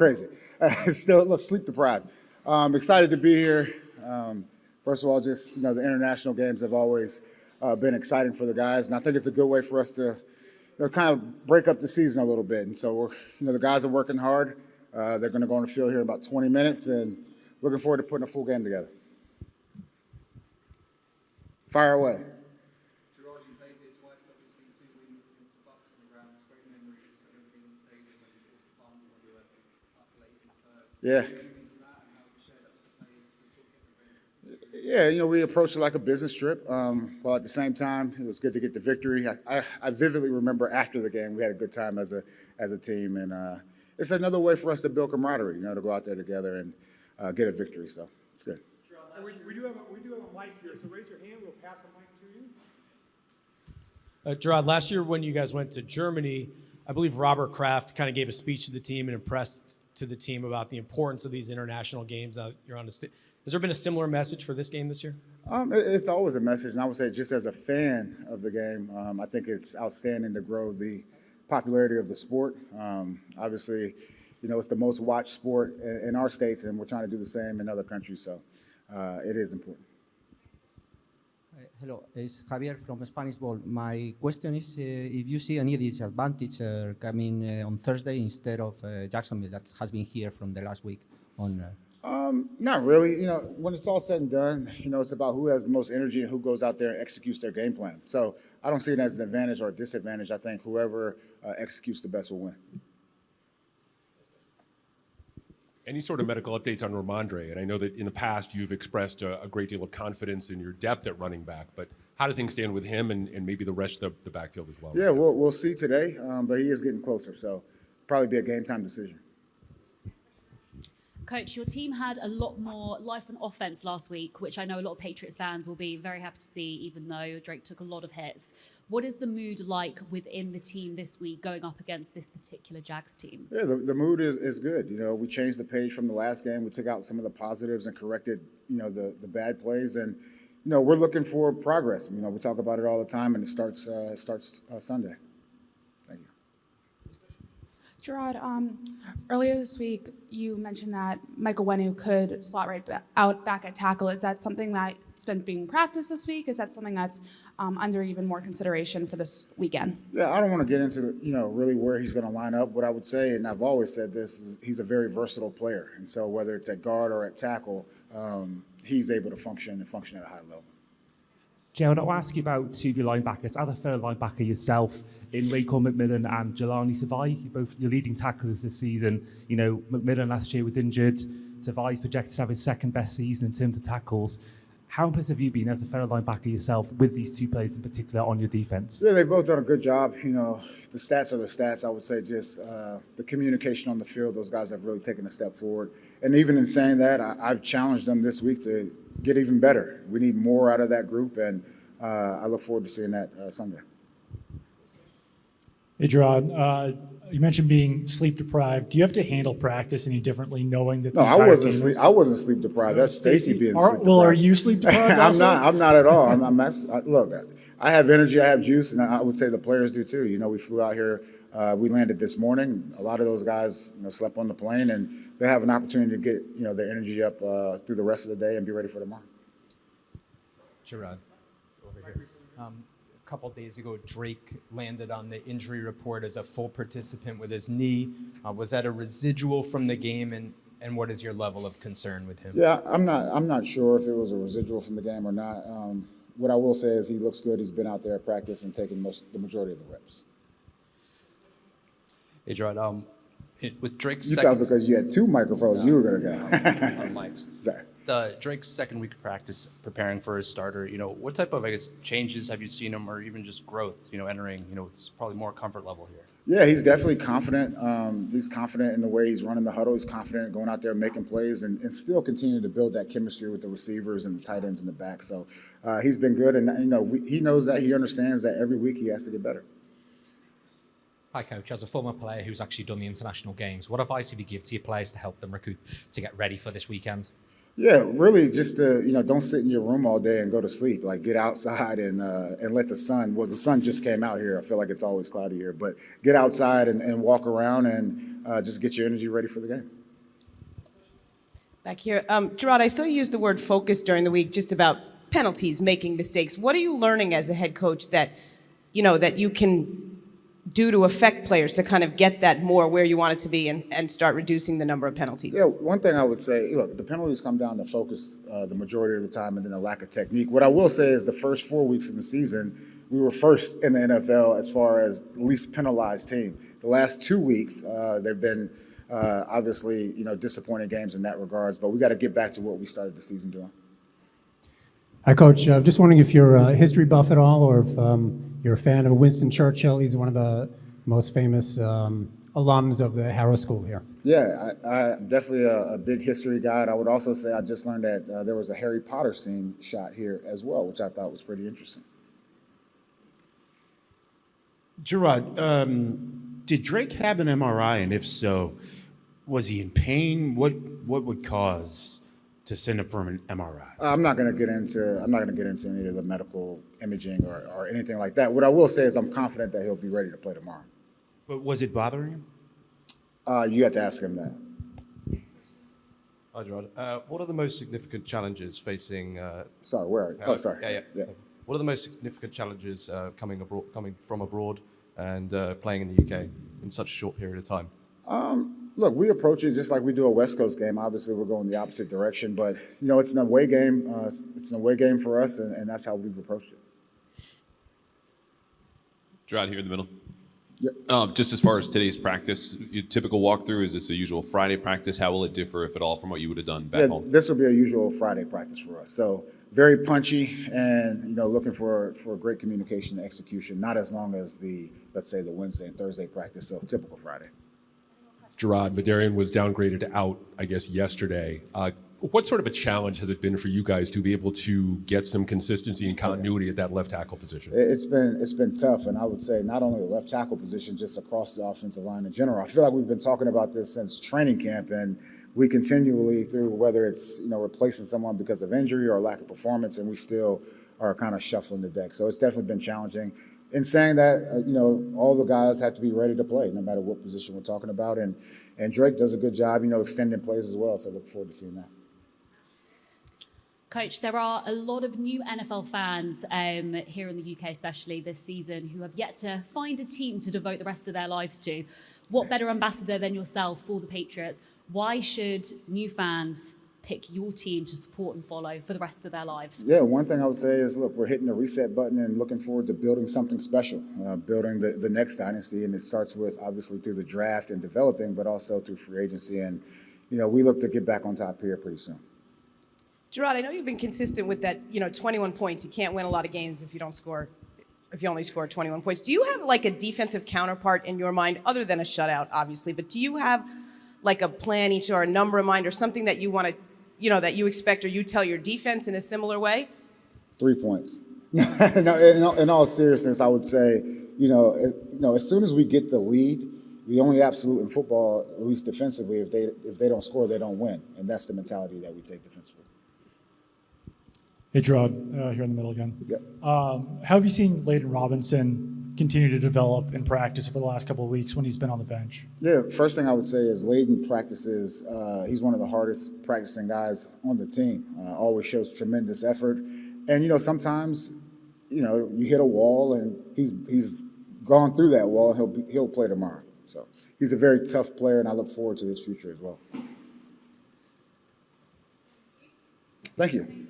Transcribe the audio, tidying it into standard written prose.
crazy. Still, look, sleep deprived. Excited to be here. First of all, just, the international games have always been exciting for the guys, and I think it's a good way for us to kind of break up the season a little bit. And so, the guys are working hard. They're going to go on the field here in about 20 minutes, and looking forward to putting a full game together. Fire away. Jerod, you played here twice, obviously 2 wins against the Bucks on the ground. Great memories of being on stadium when you fought the fun when you were up late in the third. Yeah. Memories of that and how you shared that with the players to sort of get revenge. Yeah, we approached it like a business trip. While at the same time, it was good to get the victory. I vividly remember after the game, we had a good time as a team, and it's another way for us to build camaraderie. To go out there together and get a victory. So it's good. We do have a mic here, so raise your hand. We'll pass a mic to you. Jerod, last year when you guys went to Germany, I believe Robert Kraft kind of gave a speech to the team and impressed to the team about the importance of these international games. You're on the stage. Has there been a similar message for this game this year? It's always a message, and I would say just as a fan of the game, I think it's outstanding to grow the popularity of the sport. Obviously, it's the most watched sport in our states, and we're trying to do the same in other countries, so it is important. Hello, it's Javier from Spanish Ball. My question is if you see any disadvantage coming on Thursday instead of Jacksonville that has been here from the last week on. Not really. When it's all said and done, it's about who has the most energy and who goes out there and executes their game plan. So I don't see it as an advantage or a disadvantage. I think whoever executes the best will win. Any sort of medical updates on Ramondre? And I know that in the past you've expressed a great deal of confidence in your depth at running back, but how do things stand with him and maybe the rest of the backfield as well? Yeah, we'll see today, but he is getting closer, so probably be a game time decision. Coach, your team had a lot more life on offense last week, which I know a lot of Patriots fans will be very happy to see, even though Drake took a lot of hits. What is the mood like within the team this week going up against this particular Jags team? Yeah, the mood is good. We changed the page from the last game. We took out some of the positives and corrected, the bad plays. And, we're looking for progress. We talk about it all the time, and it starts Sunday. Thank you. Jerod, earlier this week, you mentioned that Michael Wenu could slot right back at tackle. Is that something that's been being practiced this week? Is that something that's under even more consideration for this weekend? Yeah, I don't want to get into, really where he's going to line up. What I would say, and I've always said this, is he's a very versatile player. And so whether it's at guard or at tackle, he's able to function at a high level. Jerod, I'll ask you about two of your linebackers. As a fellow linebacker yourself, in Raekwon McMillan and Jelani Savai, both your leading tacklers this season. McMillan last year was injured. Savai's projected to have his second best season in terms of tackles. How impressed have you been as a fellow linebacker yourself with these two players in particular on your defense? Yeah, they've both done a good job. The stats are the stats. I would say just the communication on the field, those guys have really taken a step forward. And even in saying that, I've challenged them this week to get even better. We need more out of that group, and I look forward to seeing that Sunday. Hey, Jerod, you mentioned being sleep deprived. Do you have to handle practice any differently, knowing that? No, I wasn't sleep deprived. That's Stacy being sleep deprived. Well, are you sleep deprived? I'm not at all. Look, I have energy, I have juice, and I would say the players do too. We flew out here. We landed this morning. A lot of those guys, slept on the plane, and they have an opportunity to get, their energy up through the rest of the day and be ready for tomorrow. Jerod, over here. A couple days ago, Drake landed on the injury report as a full participant with his knee. Was that a residual from the game, and what is your level of concern with him? Yeah, I'm not sure if it was a residual from the game or not. What I will say is he looks good. He's been out there at practice and taking the majority of the reps. Hey, Jerod, with Drake's you thought because you had two microphones, you were going to go. On mics. Sorry. Drake's second week of practice preparing for his starter, what type of, changes have you seen him, or even just growth, entering, it's probably more comfort level here? Yeah, he's definitely confident. He's confident in the way he's running the huddle. He's confident going out there making plays and still continuing to build that chemistry with the receivers and the tight ends in the back. So he's been good, and he knows that. He understands that every week he has to get better. Hi, Coach. As a former player who's actually done the international games, what advice would you give to your players to help them recoup to get ready for this weekend? Yeah, really just don't sit in your room all day and go to sleep. Like, get outside and let the sun, the sun just came out here. I feel like it's always cloudy here, but get outside and walk around and just get your energy ready for the game. Back here. Jerod, I saw you use the word focus during the week just about penalties, making mistakes. What are you learning as a head coach that you can do to affect players to kind of get that more where you want it to be and start reducing the number of penalties? Yeah, one thing I would say, look, the penalties come down to focus the majority of the time and then a lack of technique. What I will say is the first 4 weeks of the season, we were first in the NFL as far as least penalized team. The last 2 weeks, they've been obviously, disappointing games in that regards, but we got to get back to what we started the season doing. Hi, Coach. Just wondering if you're a history buff at all, or if you're a fan of Winston Churchill. He's one of the most famous alums of the Harrow School here. Yeah, I'm definitely a big history guy. And I would also say I just learned that there was a Harry Potter scene shot here as well, which I thought was pretty interesting. Jerod, did Drake have an MRI, and if so, was he in pain? What would cause to send him for an MRI? I'm not going to get into any of the medical imaging or anything like that. What I will say is I'm confident that he'll be ready to play tomorrow. But was it bothering him? You have to ask him that. Hi, Jerod. What are the most significant challenges facing? Sorry, where are you? Oh, sorry. Yeah. What are the most significant challenges coming from abroad and playing in the UK in such a short period of time? Look, we approach it just like we do a West Coast game. Obviously, we're going the opposite direction, but it's an away game. It's an away game for us, and that's how we've approached it. Jerod here in the middle. Yep. Just as far as today's practice, your typical walkthrough, is this a usual Friday practice? How will it differ, if at all, from what you would have done back home? This will be a usual Friday practice for us. So very punchy, and looking for great communication and execution. Not as long as let's say the Wednesday and Thursday practice. So typical Friday. Jerod, Madarian was downgraded to out, I guess, yesterday. What sort of a challenge has it been for you guys to be able to get some consistency and continuity at that left tackle position? It's been tough, and I would say not only the left tackle position, just across the offensive line in general. I feel like we've been talking about this since training camp, and we continually, through whether it's replacing someone because of injury or lack of performance, and we still are kind of shuffling the deck. So it's definitely been challenging. In saying that, all the guys have to be ready to play, no matter what position we're talking about. And Drake does a good job, extending plays as well. So I look forward to seeing that. Coach, there are a lot of new NFL fans here in the UK, especially this season, who have yet to find a team to devote the rest of their lives to. What better ambassador than yourself for the Patriots? Why should new fans pick your team to support and follow for the rest of their lives? Yeah, one thing I would say is, look, we're hitting the reset button and looking forward to building something special, building the next dynasty. And it starts with, obviously, through the draft and developing, but also through free agency. And, we look to get back on top here pretty soon. Jerod, I know you've been consistent with that, 21 points. You can't win a lot of games if you only score 21 points. Do you have like a defensive counterpart in your mind, other than a shutout, obviously, but do you have like a plan each or a number in mind or something that you want to, that you expect or you tell your defense in a similar way? 3 points. No, in all seriousness, I would say, as soon as we get the lead, the only absolute in football, at least defensively, if they don't score, they don't win. And that's the mentality that we take defensively. Hey, Jerod, here in the middle again. Yep. How have you seen Leighton Robinson continue to develop in practice over the last couple of weeks when he's been on the bench? Yeah, first thing I would say is Leighton practices. He's one of the hardest practicing guys on the team. Always shows tremendous effort. And, sometimes, you hit a wall and he's gone through that wall. He'll play tomorrow. So he's a very tough player, and I look forward to his future as well. Thank you.